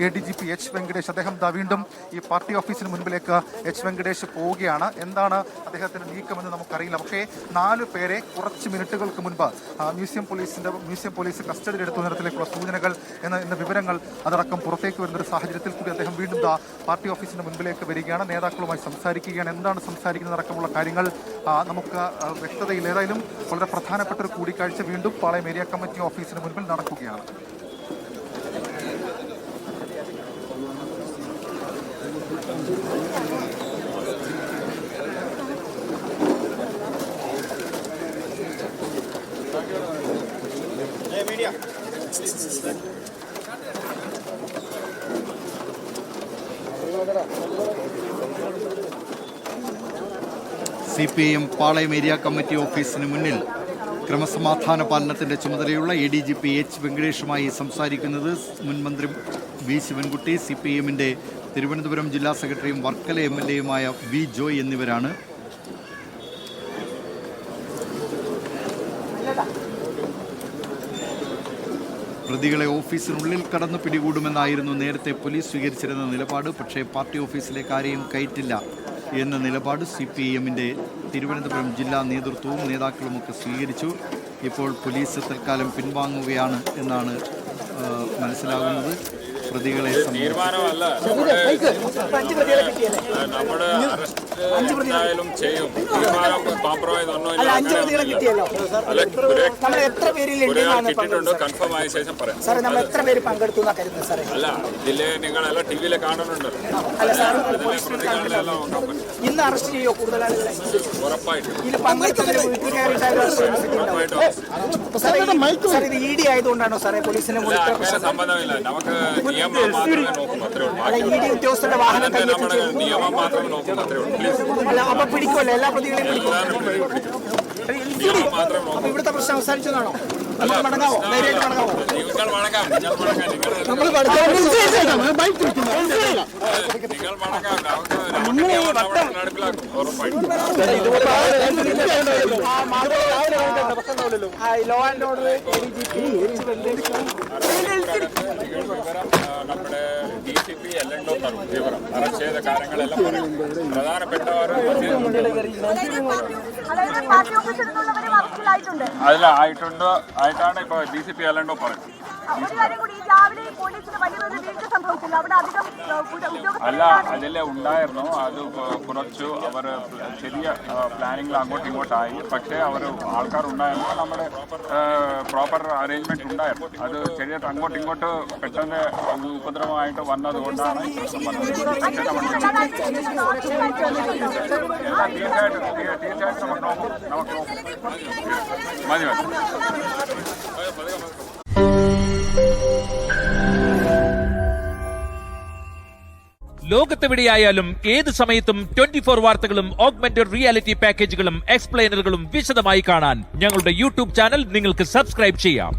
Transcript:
ADGP H. Venkatesh അദ്ദേഹം വീണ്ടും ഈ പാർട്ടി ഓഫീസിന് മുൻപിലേക്ക് H. വെങ്കടേഷ് പോവുകയാണ്. എന്താണ് അദ്ദേഹത്തിന്റെ നീക്കമെന്ന് നമുക്കറിയില്ല. പക്ഷേ 4 പേരെ കുറച്ച് മിനിറ്റുകൾക്ക് മുൻപ് മ്യൂസിയം പോലീസ് കസ്റ്റഡിയിലെടുത്ത തരത്തിലേക്കുള്ള സൂചനകൾ എന്ന വിവരങ്ങൾ അതടക്കം പുറത്തേക്ക് വരുന്നൊരു സാഹചര്യത്തിൽ കൂടി അദ്ദേഹം വീണ്ടും പാർട്ടി ഓഫീസിന്റെ മുൻപിലേക്ക് വരികയാണ്. നേതാക്കളുമായി സംസാരിക്കുകയാണ്. എന്താണ് സംസാരിക്കുന്നതടക്കമുള്ള കാര്യങ്ങൾ നമുക്ക് വ്യക്തതയില്ല. ഏതായാലും വളരെ പ്രധാനപ്പെട്ട ഒരു കൂടിക്കാഴ്ച വീണ്ടും പാളയം ഏരിയ കമ്മിറ്റി ഓഫീസിന് മുൻപിൽ നടക്കുകയാണ്. CPIM പാളയം ഏരിയ കമ്മിറ്റി ഓഫീസിന് മുന്നിൽ ക്രമസമാധാന പാലനത്തിന്റെ ചുമതലയുള്ള ADGP H. വെങ്കടേഷുമായി സംസാരിക്കുന്നത് മുൻ മന്ത്രി V. ശിവൻകുട്ടി, CPIMന്റെ തിരുവനന്തപുരം ജില്ലാ സെക്രട്ടറിയും വർക്കല MLAയുമായ V. ജോയ് എന്നിവരാണ്. പ്രതികളെ ഓഫീസിനുള്ളിൽ കടന്നു പിടികൂടുമെന്നായിരുന്നു നേരത്തെ പോലീസ് സ്വീകരിച്ചിരുന്ന നിലപാട്. പക്ഷേ പാർട്ടി ഓഫീസിലേക്ക് ആരെയും കയറ്റില്ല എന്ന നിലപാട് CPIMന്റെ തിരുവനന്തപുരം ജില്ലാ നേതൃത്വവും നേതാക്കളുമൊക്കെ സ്വീകരിച്ചു. ഇപ്പോൾ പോലീസ് തൽക്കാലം പിൻവാങ്ങുകയാണ് എന്നാണ് മനസ്സിലാകുന്നത്. പ്രതികളെ തീരുമാനമല്ല, നമ്മുടെ എന്തായാലും ചെയ്യും. തീരുമാനം കോംപ്രമൈസ് കിട്ടിയിട്ടുണ്ട്. കൺഫേം ആയ ശേഷം പറയാം. അല്ല, ഇതില് നിങ്ങളെല്ലാം TV കാണുന്നുണ്ട്. ഇന്ന് അറസ്റ്റ് ചെയ്യോ കൂടുതൽ ആളുകളെ? ഉറപ്പായിട്ടും ED ആയതുകൊണ്ടാണോ സാറേ പോലീസിനെ സംബന്ധമില്ല. നമുക്ക് നിയമം മാത്രമേ നോക്കും, അത്രേ ഉള്ളൂ. ED ഉദ്യോഗസ്ഥരുടെ വാഹനം നമ്മുടെ നിയമം മാത്രമേ നോക്കും, അത്രേ ഉള്ളൂ. അപ്പൊ പിടിക്കുമല്ലോ, എല്ലാ പ്രതികളെയും പിടിക്കും. അപ്പൊ ഇവിടുത്തെ പ്രശ്നം അവസാനിച്ചതാണോ? നമുക്ക് മടങ്ങാവോ? ധൈര്യമായിട്ട് മടങ്ങാവോ? നിങ്ങൾ മടങ്ങാം. നടപ്പിലാക്കും ഉറപ്പായിട്ടും. ലോ ആൻഡ് ഓർഡർ ADGP നമ്മുടെ DCP എല്ലാം വിവരം അറസ്റ്റ് ചെയ്ത കാര്യങ്ങളെല്ലാം പറയും. പ്രധാനപ്പെട്ടവർ ആയിട്ടാണ് ഇപ്പൊ DCP എല്ലാം പറയും. അല്ല, അതിലെ ഉണ്ടായിരുന്നു. അത് കുറച്ചു അവർ ചെറിയ പ്ലാനിങ്ങിൽ അങ്ങോട്ടും ഇങ്ങോട്ടായി. പക്ഷേ അവർ ആൾക്കാരുണ്ടായിരുന്നു. നമ്മുടെ പ്രോപ്പർ അറേഞ്ച്മെന്റ് ഉണ്ടായിരുന്നു. അത് ചെറിയ അങ്ങോട്ടും ഇങ്ങോട്ട് പെട്ടെന്ന് ഉപദ്രവമായിട്ട് വന്നതുകൊണ്ടാണ് ഈ പ്രശ്നം വന്നത്. തീർച്ചയായിട്ടും നമുക്ക് മതി. ലോകത്തെവിടെയായാലും ഏത് സമയത്തും 24 വാർത്തകളും ഓഗ്മെന്റഡ് റിയാലിറ്റി പാക്കേജുകളും എക്സ്പ്ലെയിനറുകളും വിശദമായി കാണാൻ ഞങ്ങളുടെ YouTube ചാനൽ നിങ്ങൾക്ക് സബ്സ്ക്രൈബ് ചെയ്യാം.